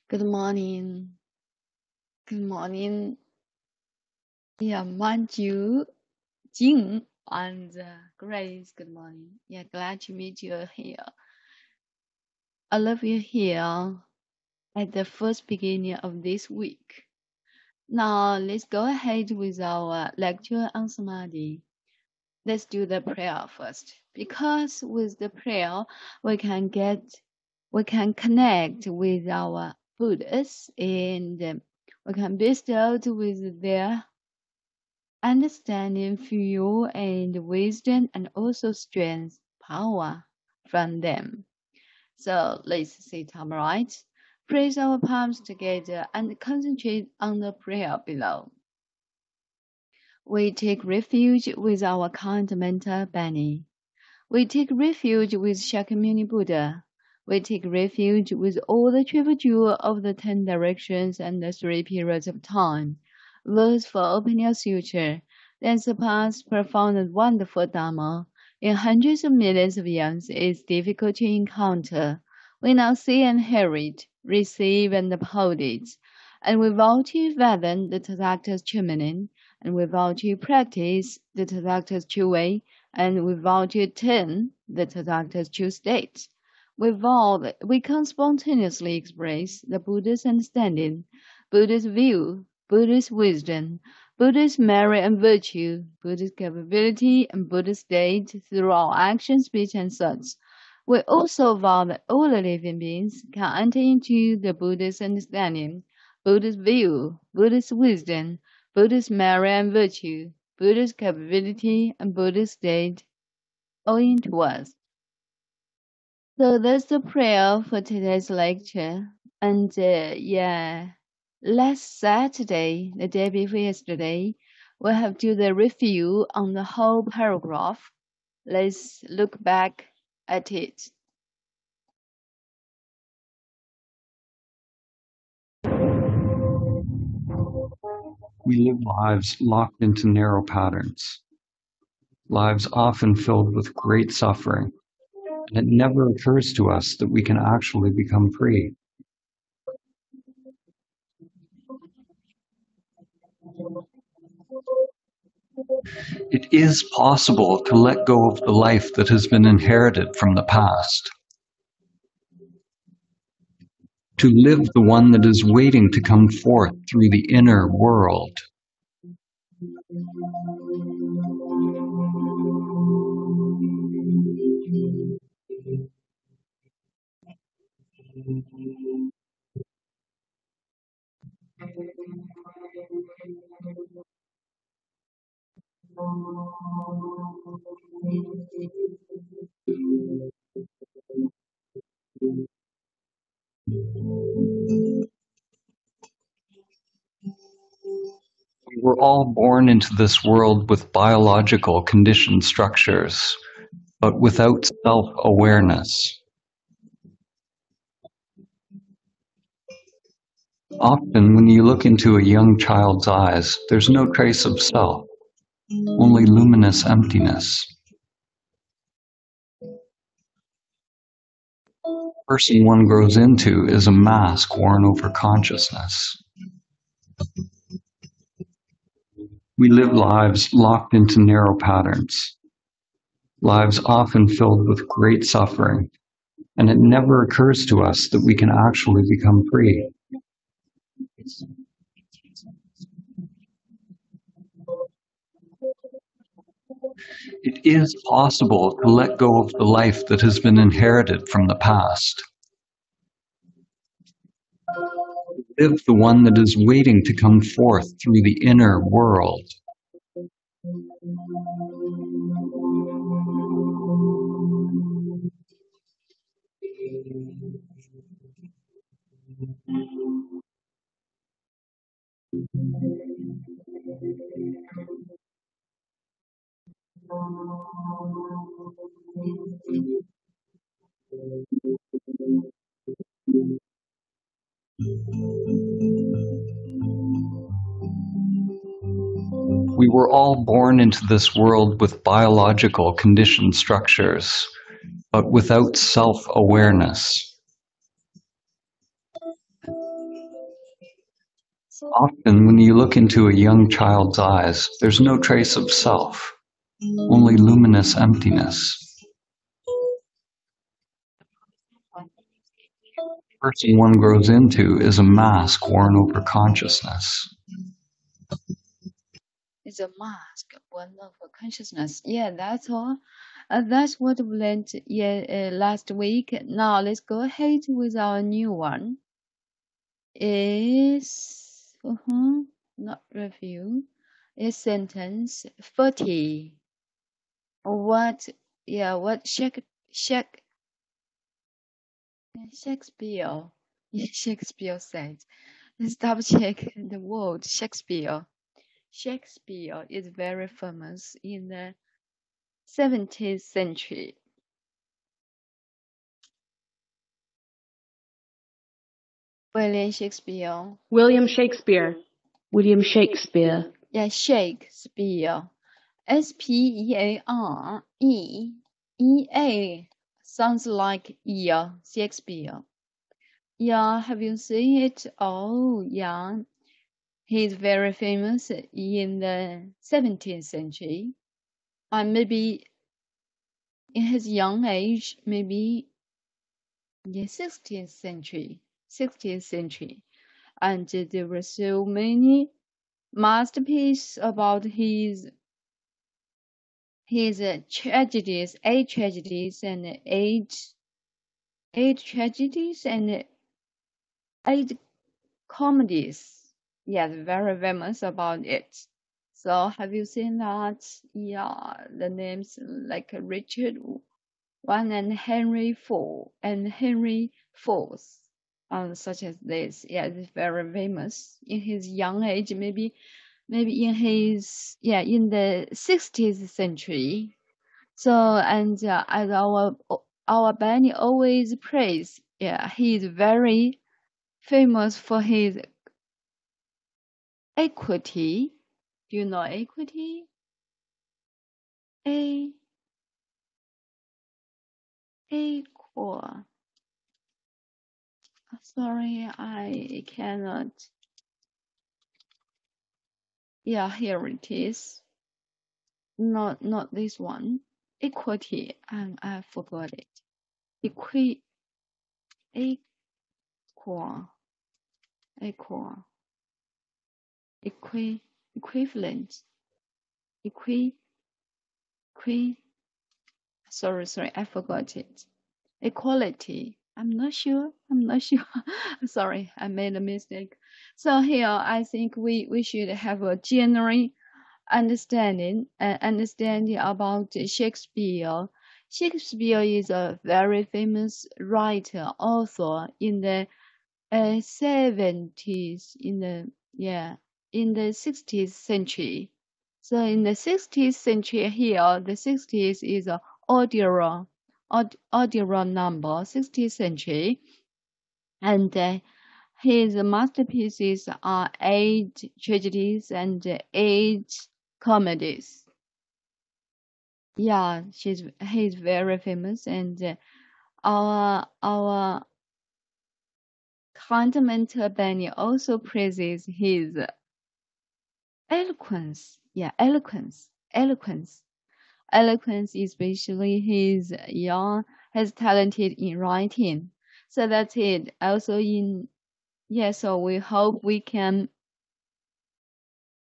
Good morning. Good morning. Yeah, Manju, Jing, and Grace. Good morning. Yeah, glad to meet you here. I love you here at the first beginning of this week. Now, let's go ahead with our lecture on Samadhi. Let's do the prayer first, because with the prayer, we can connect with our Buddhas and we can bestow with their understanding, fuel, and wisdom, and also strength, power from them. So let's sit upright, place our palms together, and concentrate on the prayer below. We take refuge with our kind mentor, Benny. We take refuge with Shakyamuni Buddha. We take refuge with all the triple jewel of the 10 directions and the 3 periods of time. Words for opening a suture, then surpass profound and wonderful Dharma. In hundreds of millions of years, it is difficult to encounter. We now see and hear it, receive and uphold it. And we vow to fathom the Tathagata's true meaning, and we vow to practice the Tathagata's true way, and we vow to attain the Tathagata's true state. We vow that we can spontaneously express the Buddha's understanding, Buddha's view, Buddha's wisdom, Buddha's merit and virtue, Buddha's capability, and Buddha's state through our action, speech, and thoughts. We also vow that all the living beings can enter into the Buddha's understanding, Buddha's view, Buddha's wisdom, Buddha's merit and virtue, Buddha's capability, and Buddha's state owing to us. So that's the prayer for today's lecture. And last Saturday, the day before yesterday, we have to do the review on the whole paragraph. Let's look back at it. We live lives locked into narrow patterns, lives often filled with great suffering, and it never occurs to us that we can actually become free. It is possible to let go of the life that has been inherited from the past, to live the one that is waiting to come forth through the inner world. We were all born into this world with biological conditioned structures, but without self-awareness. Often, when you look into a young child's eyes, there's no trace of self, only luminous emptiness. The person one grows into is a mask worn over consciousness. We live lives locked into narrow patterns, lives often filled with great suffering, and it never occurs to us that we can actually become free. It is possible to let go of the life that has been inherited from the past. Live the one that is waiting to come forth through the inner world. We were all born into this world with biological conditioned structures, but without self-awareness. Often, when you look into a young child's eyes, there's no trace of self, only luminous emptiness. The person one grows into is a mask worn over consciousness. It's a mask, one of consciousness. Yeah, that's all. That's what we learned last week. Now let's go ahead with our new one. Is not review. Is sentence 40. What Shakespeare Shakespeare said. Let's double check the word Shakespeare. Shakespeare is very famous in the 17th century. William Shakespeare. William Shakespeare. William Shakespeare. Yeah, Shakespeare. S-P-E-A-R-E-E-A. Sounds like ear, Shakespeare. Yeah, have you seen it? Oh, yeah. He's very famous in the 17th century. And maybe in his young age, maybe in the 16th century. And there were so many masterpieces about his tragedies, eight tragedies and eight comedies. Yes, very famous about it. So have you seen that? Yeah, the names like Richard I and Henry IV and Henry IV, such as this. Yeah, it's very famous in his young age. Maybe in his in the 60th century. So and as our Benny always praise, he is very famous for his equity. Do you know equity? Equal. Sorry, I cannot. Yeah, here it is. Not this one. Equity, and I forgot it. Equal. Equivalent. Sorry, I forgot it. Equality. I'm not sure. Sorry, I made a mistake. So here, I think we should have a general understanding about Shakespeare. Shakespeare is a very famous writer, author in the 70s, in the 60th century. So in the 60th century here, the 60th is a odd number, 60th century, and his masterpieces are 8 tragedies and 8 comedies. Yeah, he's very famous, and our fundamental Benny also praises his eloquence. Yeah, eloquence, especially his talented in writing. So that's it. Also so we hope we can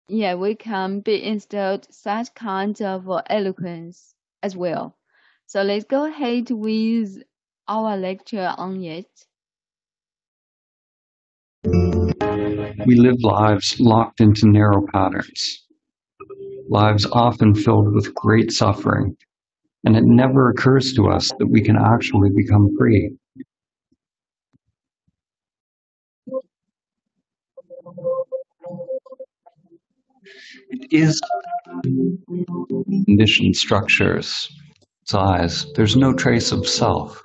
be instilled such kind of eloquence as well. So let's go ahead with our lecture on it. We live lives locked into narrow patterns, lives often filled with great suffering, and it never occurs to us that we can actually become free. It is conditioned structures, size. There's no trace of self,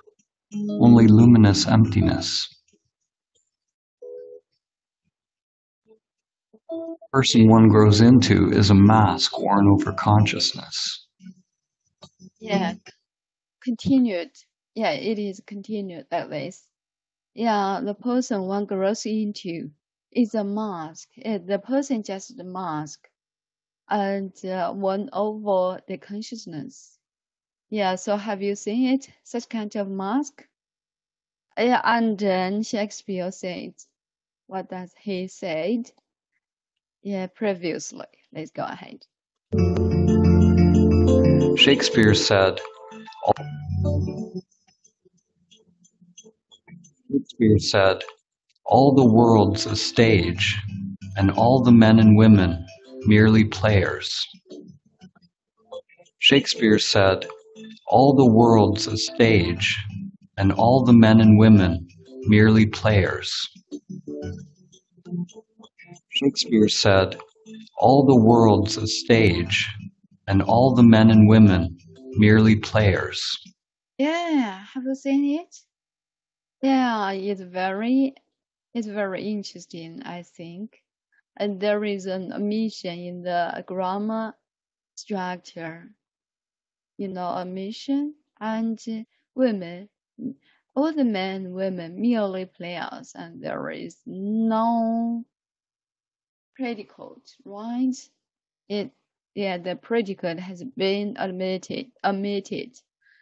only luminous emptiness. The person one grows into is a mask worn over consciousness. Yeah, continued. Yeah, it is continued like this. Yeah, the person one grows into is a mask. The person just the mask and one over the consciousness. Yeah, so have you seen it? Such kind of mask? Yeah, and then Shakespeare said, what does he said? Yeah, previously. Let's go ahead. Shakespeare said, all the world's a stage, and all the men and women merely players. Shakespeare said, all the world's a stage, and all the men and women merely players. Shakespeare said, all the world's a stage, and all the men and women merely players. Yeah, have you seen it? Yeah, it's very interesting, I think. And there is an omission in the grammar structure. Omission and women, all the men and women merely players, and there is no predicate, right? The predicate has been omitted.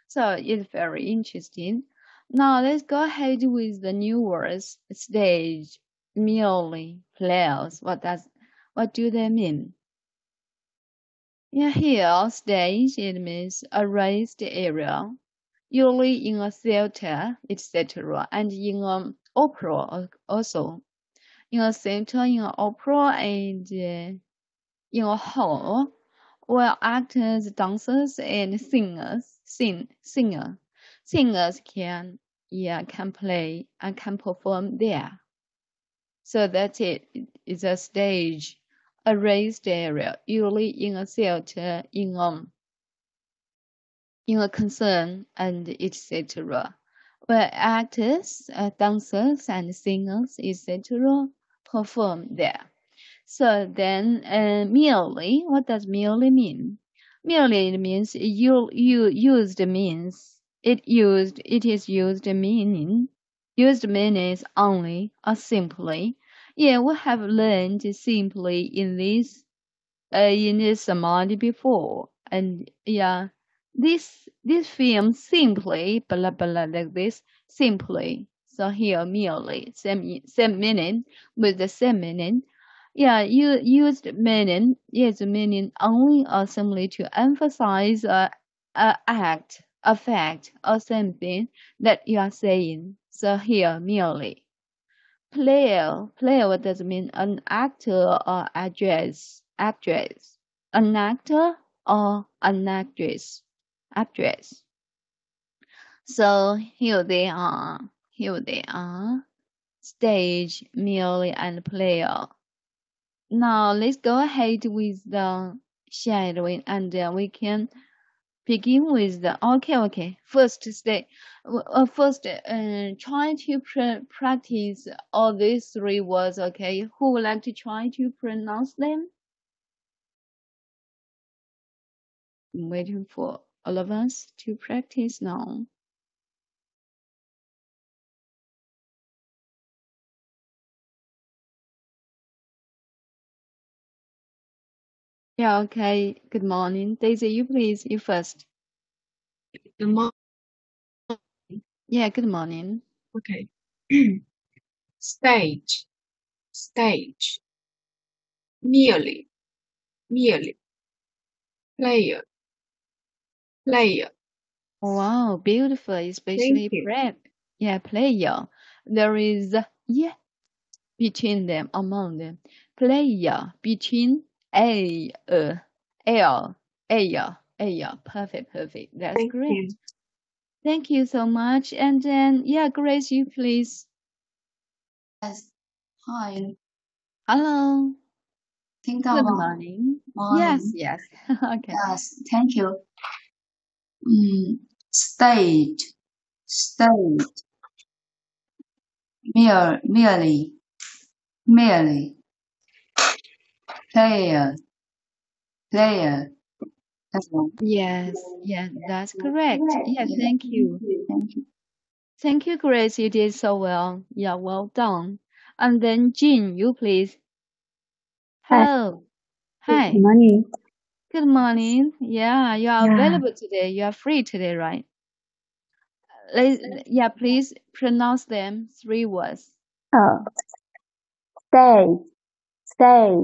So it's very interesting. Now let's go ahead with the new words. Stage, merely, players. What do they mean? Yeah, here, stage, it means a raised area, usually in a theater, etc., and in an opera also. In a theater, in an opera, and in a hall, where actors, dancers, and singers can play and can perform there. So that's it. It's a stage, a raised area, usually in a theater, in a concern, and etc. Where actors, dancers, and singers, etc. perform there. So then, merely, what does merely mean? Merely means it is used meaning. Used means only or simply. Yeah, we have learned simply in this samadhi before, and yeah, this film simply blah blah like this simply. So here merely same meaning with the same meaning. Yeah, you used meaning is meaning only or simply to emphasize a act, a fact, or something that you are saying. So here merely. Player, what does it mean? An actor or actress. An actor or an actress. So here they are, stage, merely, and player. Now let's go ahead with the shadowing, and then we can begin with the okay. First try to practice all these three words. Okay, who would like to try to pronounce them? I'm waiting for all of us to practice now. Yeah, okay. Good morning, Daisy. You first. Good morning. Yeah, good morning. Okay. Stage, merely, player. Wow, beautiful, especially Thank you. prep. Yeah, player. There is between them, among them. Player between L. Perfect. That's Thank great. you. Thank you so much. And then, yeah, Grace, you please. Yes. Hi. Hello. 听到 Good 吗 morning. Morning. Yes. Okay. Yes. Thank you. Stage, merely, player. That's one. Yes. Yeah, that's correct. Yeah, thank you. Thank you. Thank you, Grace. You did so well. Yeah, well done. And then Jean, you please. Hi, Hello. good Hi. morning. Good morning. Yeah, you are Yeah. available today. You are free today, right? Yeah, please pronounce them 3 words. Stay, stay,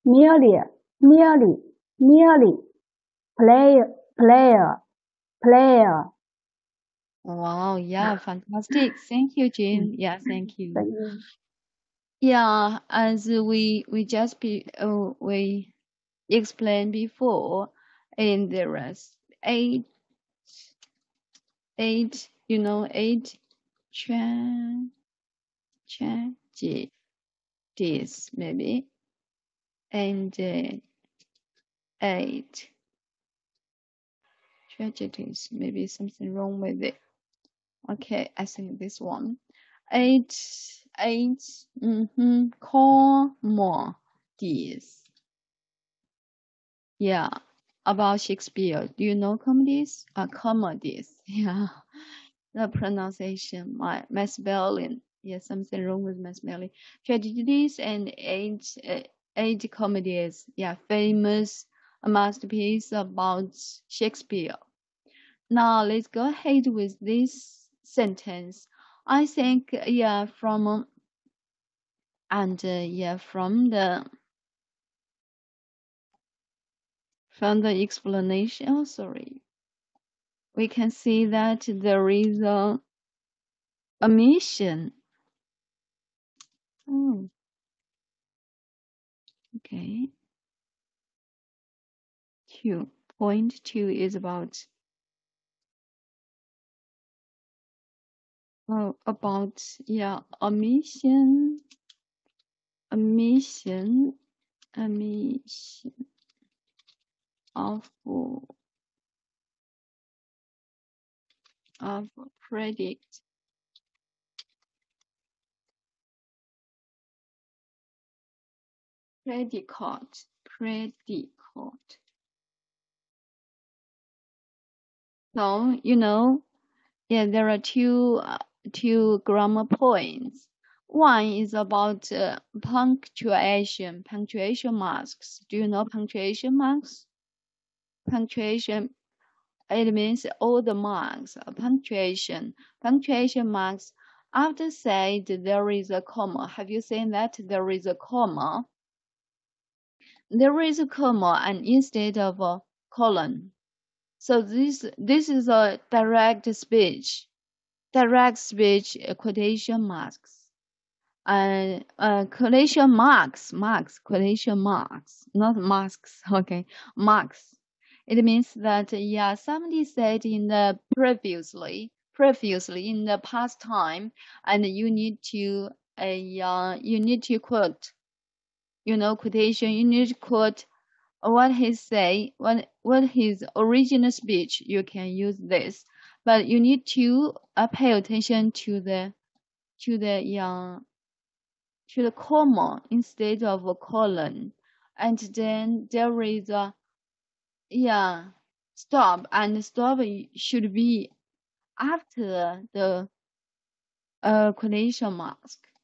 merely, merely, merely, player, player, player. Wow, yeah, fantastic. Thank you, Jean. Yeah, thank you. Thank you. Yeah, as we explained before, and there is eight, eight tragedies maybe, and 8 tragedies. Maybe something wrong with it. Okay, I think this one. 8 comedies. Yeah, about Shakespeare. Do you know comedies? Comedies. Yeah, the pronunciation, my spelling. Yeah, something wrong with my spelling. Tragedies and eight comedies. Yeah, famous masterpiece about Shakespeare. Now let's go ahead with this sentence. I think yeah from from the explanation. Oh, sorry. We can see that there is a mission. Oh, okay. 2.2 is about yeah a mission of predicate. So yeah, there are two grammar points. One is about punctuation marks. Do you know punctuation marks? Punctuation, it means all the marks. Punctuation marks. After said there is a comma. Have you seen that there is a comma? There is a comma and instead of a colon. So this is a direct speech. Quotation marks. And quotation marks, not masks. Okay, marks. It means that yeah, somebody said in the previously in the past time, and you need to quote, quotation. You need to quote what he say, what his original speech. You can use this, but you need to pay attention to the comma instead of a colon, and then there is a stop, and stop should be after the quotation mark.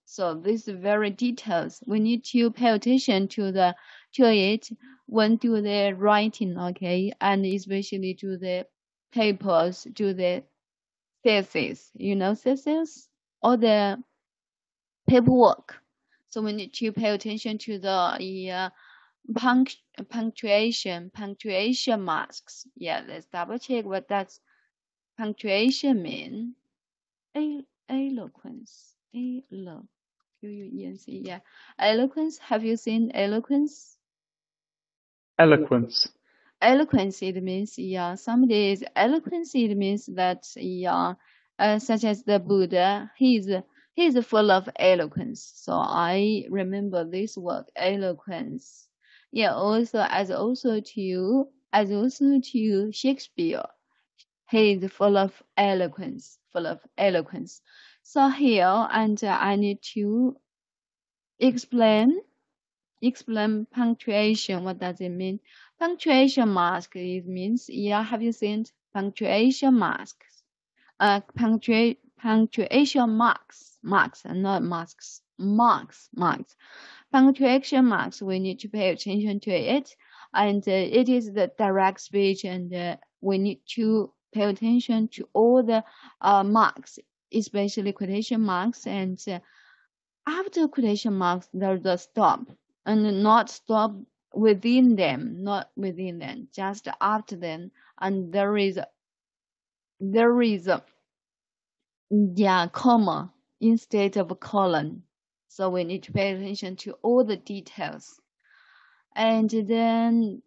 So this is very details. We need to pay attention to it when do the writing, okay, and especially to the papers, to the thesis, thesis or the paperwork. So we need to pay attention to the punctuation marks. Yeah, let's double check what that punctuation mean. Eloquence. Yeah. Eloquence. Have you seen eloquence? Eloquence. Eloquence, it means yeah. Somebody is eloquence. It means that yeah, such as the Buddha, he's full of eloquence. So I remember this word, eloquence. Yeah. Also to Shakespeare, he is full of eloquence. So here, and I need to explain punctuation. What does it mean? Punctuation mask, it means, yeah, have you seen punctuation masks? punctuation marks, not masks, marks. Punctuation marks, we need to pay attention to it. And it is the direct speech, and we need to pay attention to all the marks, especially quotation marks. And after quotation marks, there's a stop, and not stop within them, just after them. And there is a comma instead of a colon. So we need to pay attention to all the details. And then,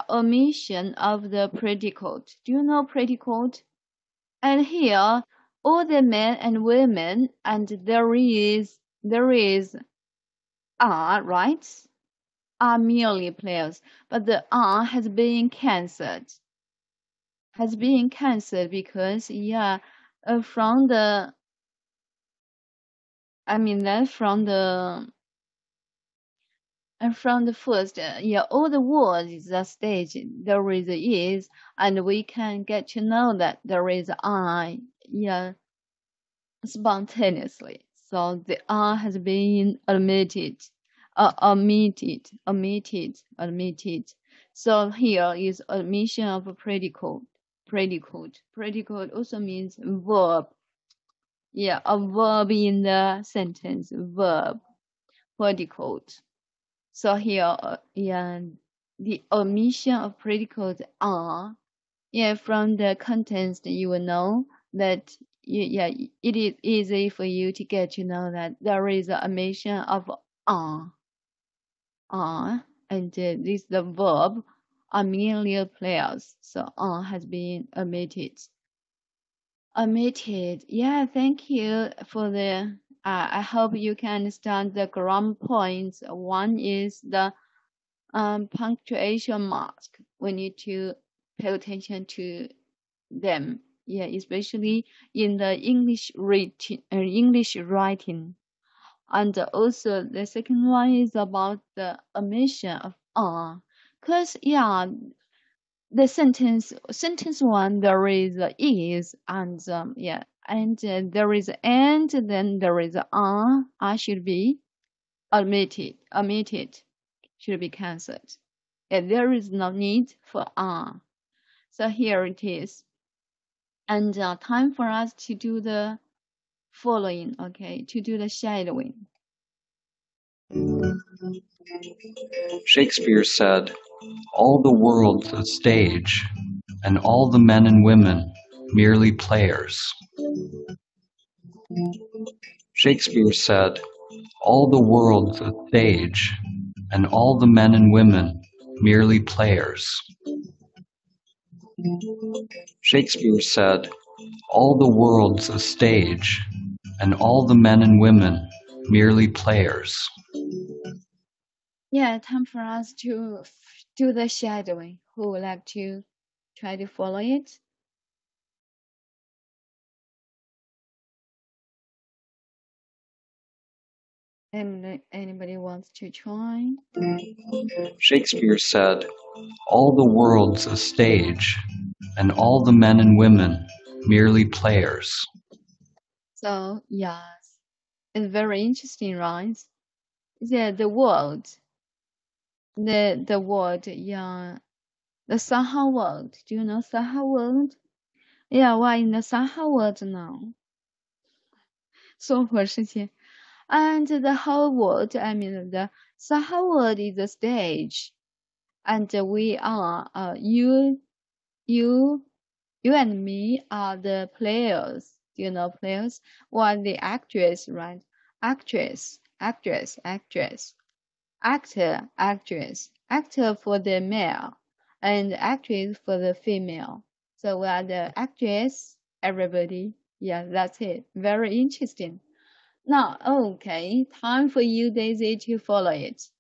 omission of the predicate. Do you know predicate? And here, all the men and women, and there is are, right? Are merely players, but the are has been cancelled. Because from the first, all the words is a stage. There is, and we can get to know that there is I, spontaneously. So the I has been omitted. So here is omission of a predicate. Predicate also means verb. A verb in the sentence. Verb. Predicate. So here, the omission of predicate are, from the contents you will know that, it is easy for you to get to know that there is an omission of are, and this the verb are merely players. So has been omitted. Thank you for the. I hope you can understand the grammar points. One is the punctuation mark. We need to pay attention to them. Especially in the English writing. And also the second one is about the omission of are. Because the sentence one, there is and and there is and, then there is are should be omitted, should be cancelled. There is no need for are. So here it is. And time for us to do the following, to do the shadowing. Shakespeare said, "All the world's a stage, and all the men and women merely players." Shakespeare said, "All the world's a stage, and all the men and women merely players." Shakespeare said, "All the world's a stage, and all the men and women merely players." Time for us to do the shadowing. Who would like to try to follow it? Anybody wants to try? Shakespeare said, "All the world's a stage, and all the men and women merely players." So, it's very interesting, right? The world, the world, the Sahara world. Do you know Sahara world? We're in the Sahara world now. 娑婆世界. And the whole world, the Sahara world is a stage. And we are, you and me are the players. Do you know players? Or the actress, right? Actress. Actor for the male, and actress for the female. So we are the actress, everybody. That's it. Very interesting. Now, time for you, Daisy, to follow it.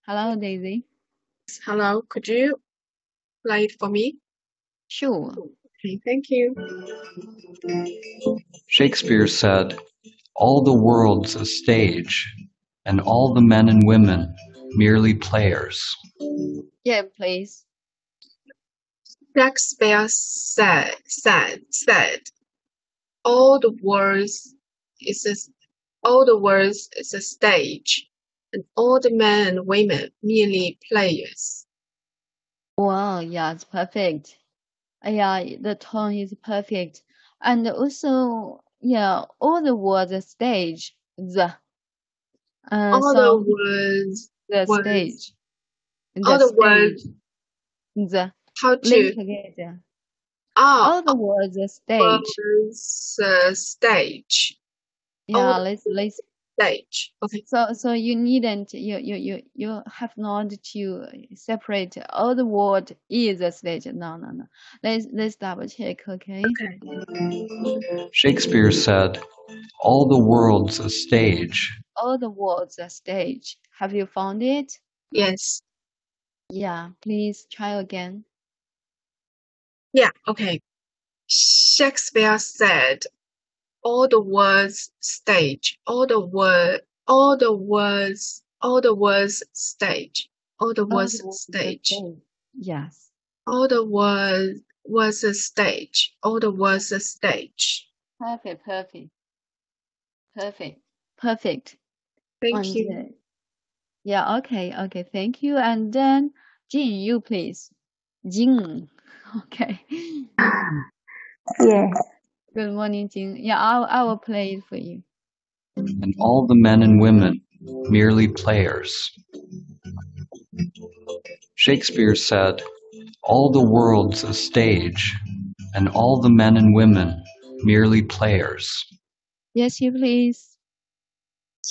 Hello, Daisy. Hello, could you play it for me? Sure. Okay, thank you. Shakespeare said, "All the world's a stage, and all the men and women merely players." Please. Shakespeare said, all the words is a stage, and all the men and women merely players. Wow, yeah, it's perfect. Yeah, the tone is perfect. And also, yeah, all the words are stage. All the So words the was stage. all The the words stage. The how link to together. ah All the words are stage. was stage. All Yeah, the let's stage. Okay. so you needn't you have not to separate all the word is a stage. No. Let's double check, okay? Shakespeare said, "All the world's a stage." All the words are stage. Have you found it? Yes. Yeah, please try again. Yeah. Okay. Shakespeare said, "All the words stage. All the words stage. All the All words the words are stage. stage. Yes. All the words was a stage. All the words a stage." Perfect. Thank And you. yeah, okay. Thank you. And then Jin, you please. Jin. Okay. Yes. Good morning, Jin. Yeah, I will play it for you. And all the men and women merely players. Shakespeare said, "All the world's a stage, and all the men and women merely players." Yes, you please.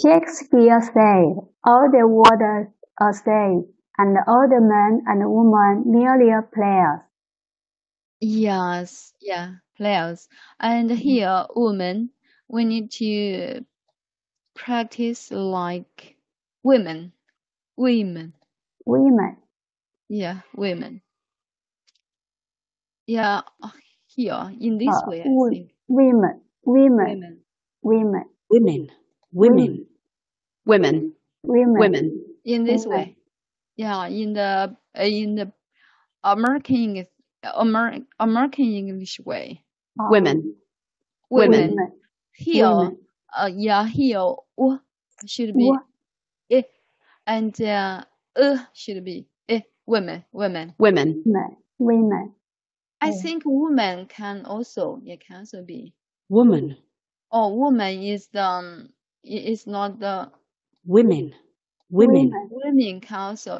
Shakespeare said, all the world are stage, and all the men and women merely players. Yes, yeah, players. And here, women, we need to practice like women. Women. Yeah, women. Yeah, here, in this way, I think. Women. Women. Women. Women. In this way. Yeah, in the American American English way. Women. Women. Here, yeah, here should be eh, and should be women. I think woman can also be. Woman. Oh, woman is the is not the Women. women can also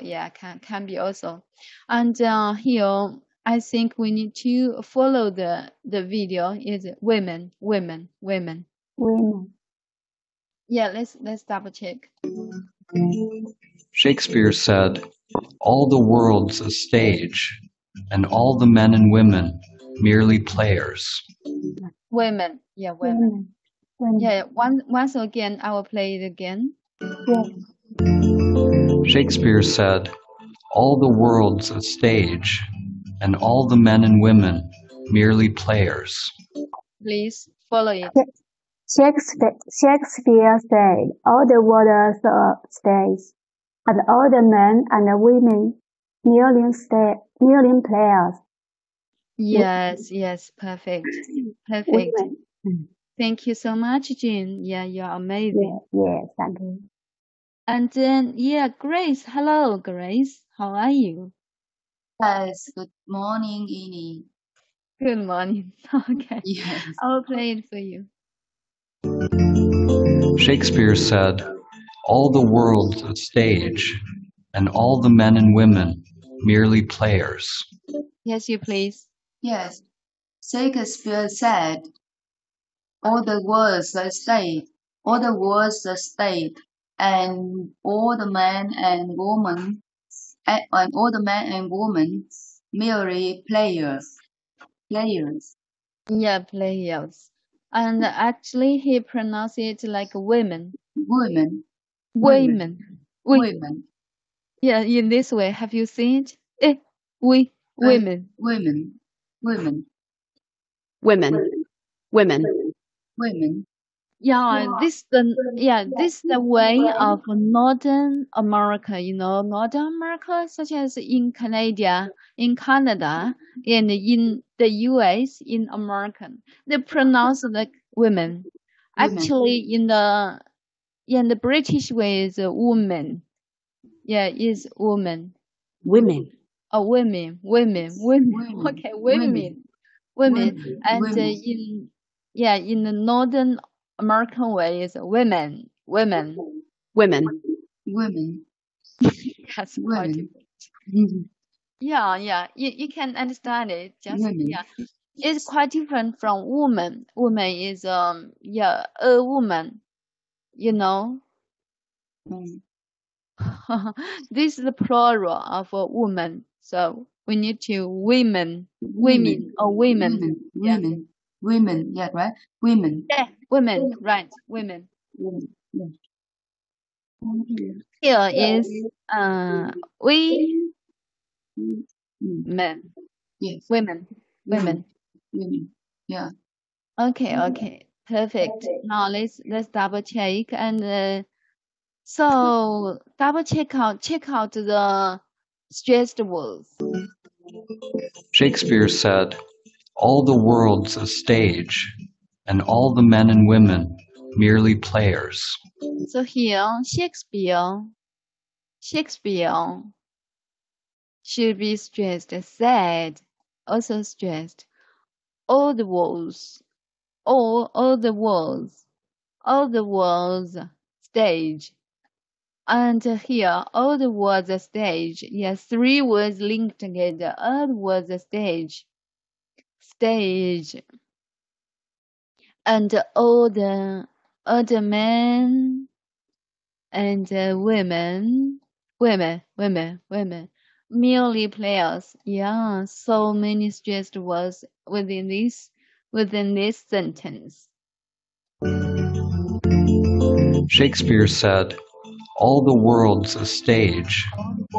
can be also. And here I think we need to follow the video is women. Yeah, let's double check. Shakespeare said, "All the world's a stage, and all the men and women merely players." Women. Yeah, women. Yeah, once again I will play it again. Shakespeare said, "All the world's a stage, and all the men and women merely players." Please follow it. Shakespeare said, all the world are stage, and all the men and women merely players. Yes, perfect. Thank you so much, Jean. Yeah, you're amazing. Yes, thank you. And then, Grace. Hello, Grace. How are you? Yes, good morning, Ini. Good morning. Okay. Yes. I will play it for you. Shakespeare said, "All the world's a stage, and all the men and women merely players." Yes, you please. Yes. Shakespeare said, all the words are stage, all the words are stage, and all the men and women, and all the men and women merely players. Yeah, players. And actually, he pronounced it like women. Women. Yeah, in this way. Have you seen it? Women. Yeah, this the way of Northern America. You know, Northern America, such as in Canada, and in the U.S., in American, they pronounce like women. Actually, in the British way is a woman. Yeah, is woman. Women. Oh, women. Okay, women. And in the Northern American way is women. Women. That's quite different. Yeah. You can understand it. Just it's quite different from woman. Woman is a woman. You know. This is the plural of a woman. So we need to women. Yeah, right? Women. Yeah, women, right, women. Yeah. Here is we men. Yes. Women. Yeah. Okay. Perfect. Now let's double check and so double check out the stressed words. Shakespeare said, "All the world's a stage, and all the men and women merely players." So here Shakespeare should be stressed, said, also stressed. All the words stage. And here, all the words stage. Yes, three words linked together. All the words stage. And all the men and women, merely players. Yeah, so many stressed words within this sentence. Shakespeare said, "All the world's a stage,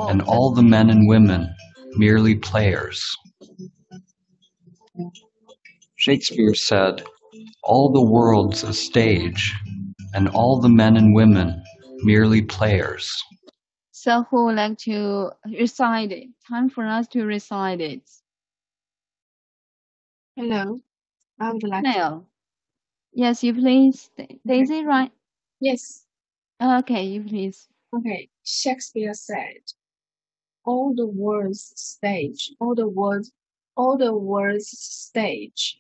and all the men and women merely players." Shakespeare said, "All the world's a stage, and all the men and women merely players." So who would like to recite it? Time for us to recite it. Hello, I would like to. Snail. Yes, you please. Daisy, right? Yes. Okay, you please. Okay. Shakespeare said, "All the world's stage, all the world's stage,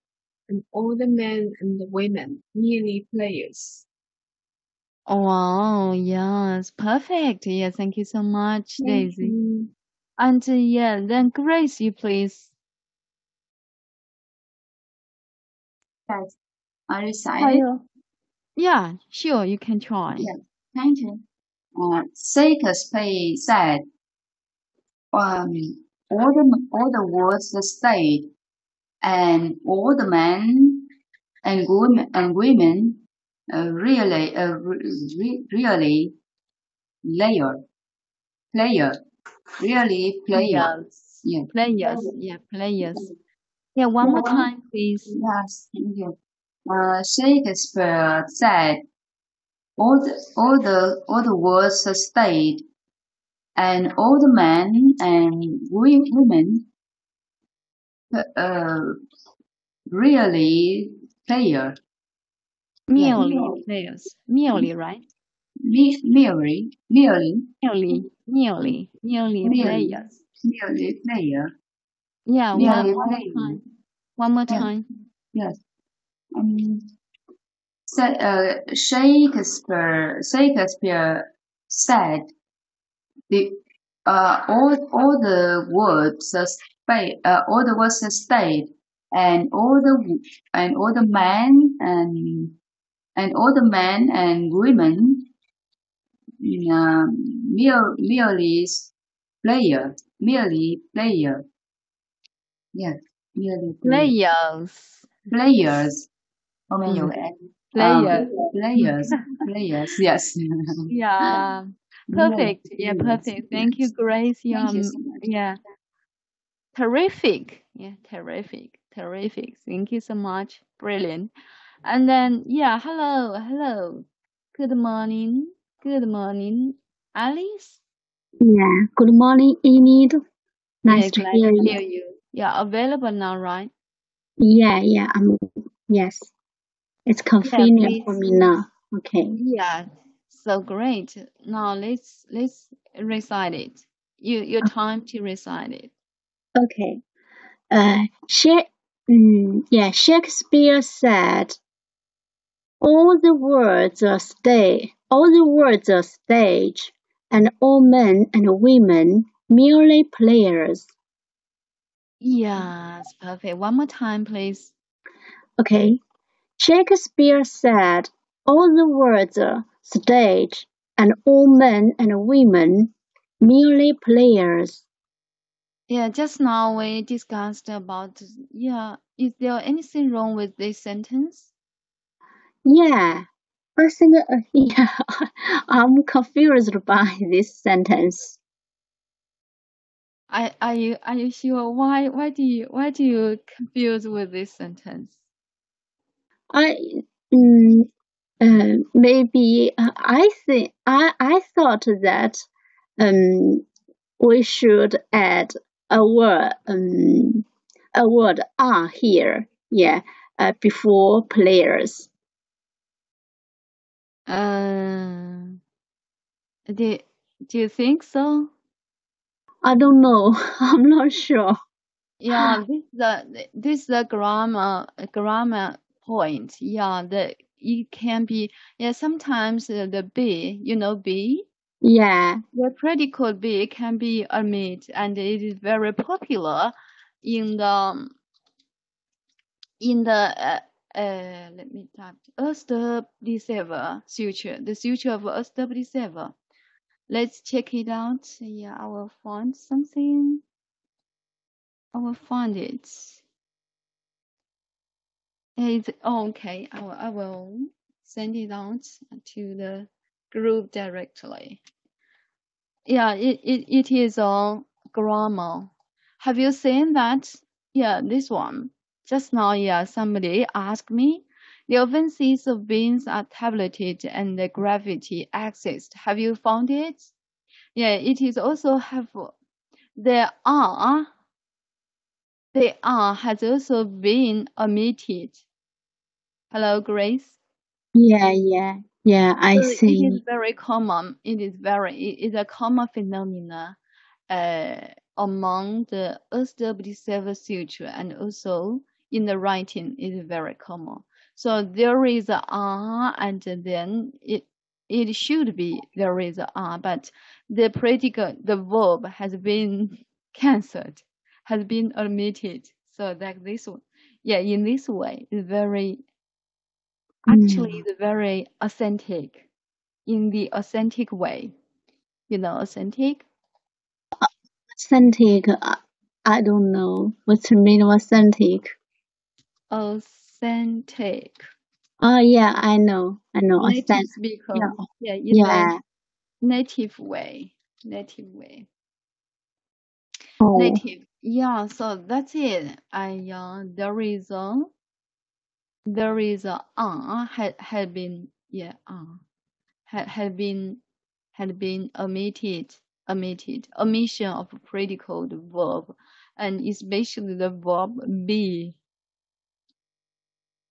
and all the men and the women merely players." Wow, yes, perfect. Yeah, thank you so much, Thank Daisy. you. And then Grace, you please. Yes. I recited. Yeah, sure, you can try. Yeah. Thank you. Shakespeare said, all the world's the stage, and all the men and women really Players. Yeah. Players. Yeah, one more time, please. Yes, thank you. Shakespeare said, all the world's a stage, and all the men and women really player. Merely players. Merely, right? Merely players. Merely player. Yeah, Merely one more player. time. One more time. Yes. Shakespeare said all the words all the words state and all the men and women merely player. Yes, merely players. Players. Yes. Yeah. Perfect. Yeah, perfect. Thank you, Grace. Thank you so much. Yeah. Terrific. Yeah, terrific. Thank you so much. Brilliant. And then, yeah, hello. Good morning. Alice? Yeah. Good morning, Enid. Nice to glad hear to you. hear you. Yeah, available now, right? Yeah. Yes. It's Yeah, convenient for please. me now. Okay. Yeah, so great. Now let's recite it. Your time to recite it. Okay. Shakespeare said, all the words are stage, and all men and women merely players. Yes, perfect. One more time, please. Okay. Shakespeare said, all the words are stage, and all men and women merely players. Yeah, just now we discussed about, is there anything wrong with this sentence? Yeah, I think, I'm confused by this sentence. Are you sure? Why do you confuse with this sentence? I maybe I thought that we should add a word are here, before players. Do do you think so? I don't know. I'm not sure. Yeah, this the grammar point. Yeah, it can be, sometimes the be, be, Yeah. the predicate be can be omit, and it is very popular in the let me type stabilizer suture, the suture of stabilizer. Let's check it out. Yeah, I will find something. I will find it. Okay. I will send it out to the group directly. Yeah, it is all grammar. Have you seen that? Yeah, this one. Just now, somebody asked me. The offenses of beings are tabulated and the gravity exists. Have you found it? Yeah, it is also helpful. There are has also been omitted. Hello, Grace. Yeah, I So it is see. very common. It is a common phenomena among the Establishment suture, and also in the writing is very common. So there is a R, and then it should be there is a R, but the predicate, the verb has been cancelled, has been omitted. So that this one, in this way, is very actually Mm. it's very authentic, in the authentic way. Authentic? Authentic. I don't know what's the meaning of authentic. Authentic. Oh yeah, I know. Native Authentic. speaker. Yeah, Yeah, in the yeah. native way. Native way. Oh, Native. Yeah, so that's it. There is a had been, had been omitted, omission of predicate verb, and especially the verb be.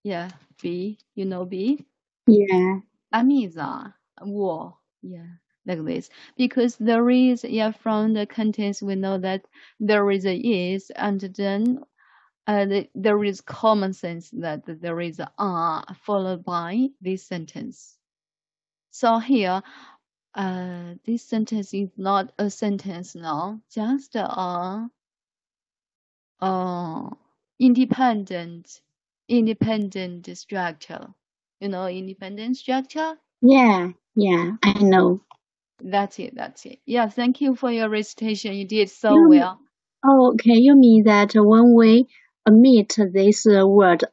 Yeah, be, be. yeah. 阿米子啊，我 yeah, like this. Because there is, from the contents we know that there is a is, and then there is common sense that there is a followed by this sentence. So here, this sentence is not a sentence now, just a uh, independent structure. Independent structure. Yeah, I know. That's it. Yeah, thank you for your recitation. You did so You, well. okay, you mean that when we omit this word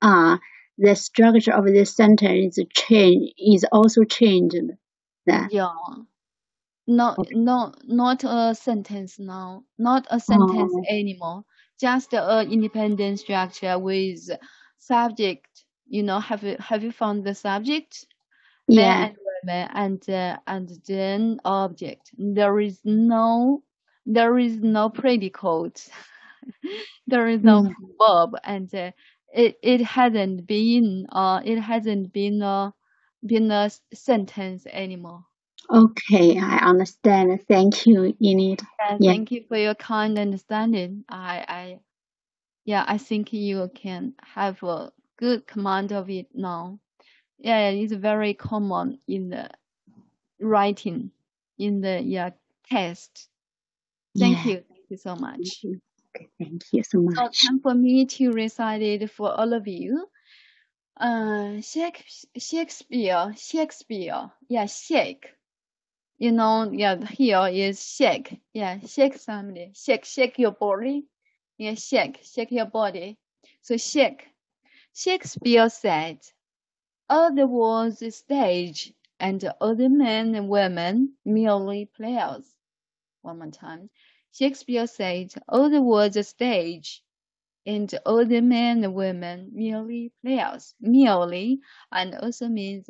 the structure of the sentence is also changed. That. Yeah. No, Okay. no, not a sentence now. Not a sentence Oh, anymore. Just a independent structure with subject. Have you found the subject? Man yeah. and women, and then object. There is no predicate. There is no Yeah. verb, and it hasn't been a sentence anymore. Okay, I understand. Thank you, Enid. And Yeah. thank you for your kind understanding. I think you can have a good command of it now. Yeah, it's very common in the writing, in the test. Thank Yeah. you so much. Okay, thank you so So much. time for me to recite it for all of you. Shakespeare. Yeah, shake. You know, yeah, here is shake. Yeah, shake somebody. Shake your body. Yeah, shake your body. So shake. Shakespeare said, all the world's a stage, and all the men and women merely players. One more time. Shakespeare said, all the world's a stage, and all the men and women merely players. Merely, and also means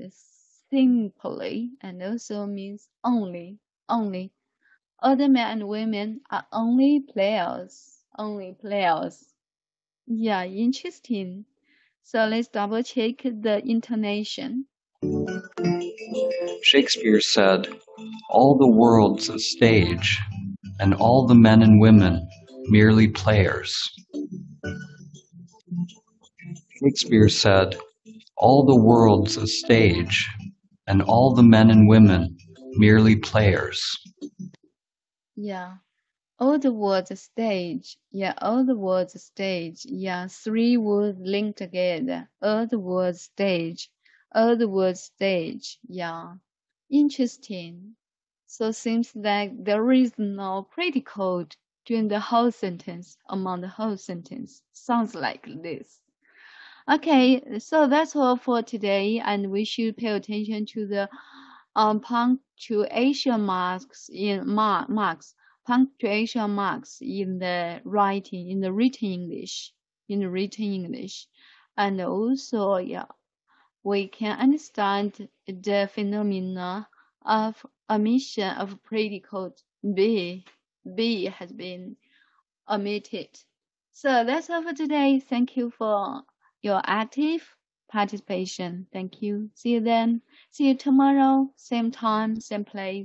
simply, and also means only. Only. All the men and women are only players. Only players. Yeah, interesting. So let's double check the intonation. Shakespeare said, all the world's a stage, and all the men and women merely players. Shakespeare said, all the world's a stage, and all the men and women merely players. Yeah. All the words stage. Yeah, all the words stage. Yeah, three words linked together. All the words stage. All the words stage. Yeah. Interesting. So seems like there is no predicate during the whole sentence, among the whole sentence. Sounds like this. Okay, so that's all for today, and we should pay attention to the punctuation marks punctuation marks in the writing, in the written English, and also, yeah, we can understand the phenomena of omission of predicate be. Be has been omitted. So that's all for today. Thank you for your active participation. Thank you. See you then. See you tomorrow, same time, same place.